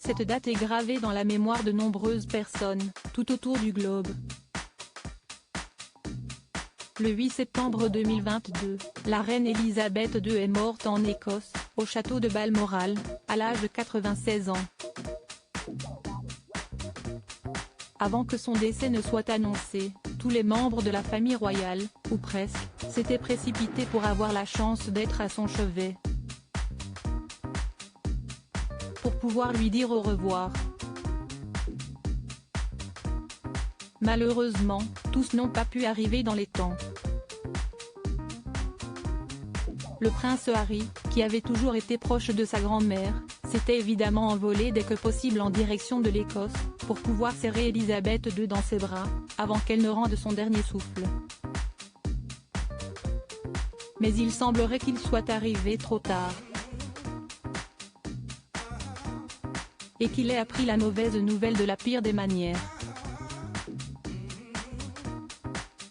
Cette date est gravée dans la mémoire de nombreuses personnes, tout autour du globe. Le 8 septembre 2022, la reine Elisabeth II est morte en Écosse, au château de Balmoral, à l'âge de 96 ans. Avant que son décès ne soit annoncé, tous les membres de la famille royale, ou presque, s'étaient précipités pour avoir la chance d'être à son chevet. Pour pouvoir lui dire au revoir. Malheureusement, tous n'ont pas pu arriver dans les temps. Le prince Harry, qui avait toujours été proche de sa grand-mère, s'était évidemment envolé dès que possible en direction de l'Écosse, pour pouvoir serrer Elisabeth II dans ses bras, avant qu'elle ne rende son dernier souffle. Mais il semblerait qu'il soit arrivé trop tard. Et qu'il ait appris la mauvaise nouvelle de la pire des manières.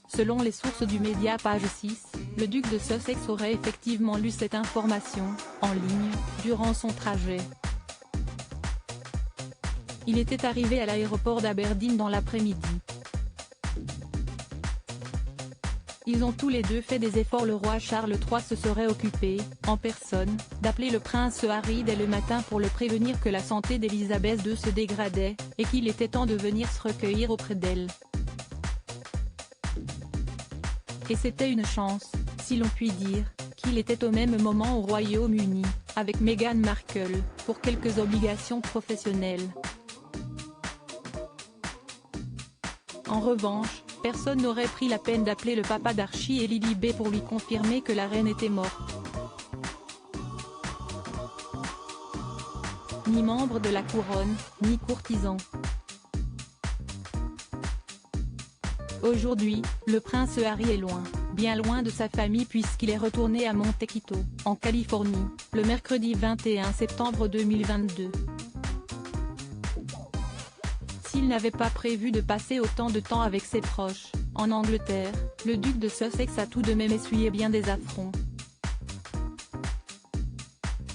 Selon les sources du média Page 6, le duc de Sussex aurait effectivement lu cette information, en ligne, durant son trajet. Il était arrivé à l'aéroport d'Aberdeen dans l'après-midi. Ils ont tous les deux fait des efforts. Le roi Charles III se serait occupé, en personne, d'appeler le prince Harry dès le matin pour le prévenir que la santé d'Elisabeth II se dégradait, et qu'il était temps de venir se recueillir auprès d'elle. Et c'était une chance, si l'on peut dire, qu'il était au même moment au Royaume-Uni, avec Meghan Markle, pour quelques obligations professionnelles. En revanche, personne n'aurait pris la peine d'appeler le papa d'Archie et Lily B pour lui confirmer que la reine était morte. Ni membre de la couronne, ni courtisan. Aujourd'hui, le prince Harry est loin, bien loin de sa famille puisqu'il est retourné à Montecito, en Californie, le mercredi 21 septembre 2022. S'il n'avait pas prévu de passer autant de temps avec ses proches, en Angleterre, le duc de Sussex a tout de même essuyé bien des affronts.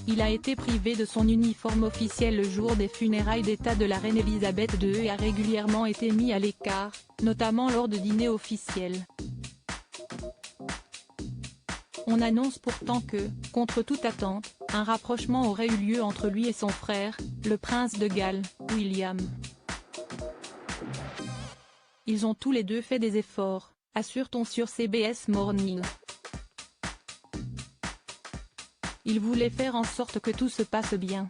Il a été privé de son uniforme officiel le jour des funérailles d'État de la reine Elisabeth II et a régulièrement été mis à l'écart, notamment lors de dîners officiels. On annonce pourtant que, contre toute attente, un rapprochement aurait eu lieu entre lui et son frère, le prince de Galles, William. Ils ont tous les deux fait des efforts, assure-t-on sur CBS Morning. Ils voulaient faire en sorte que tout se passe bien.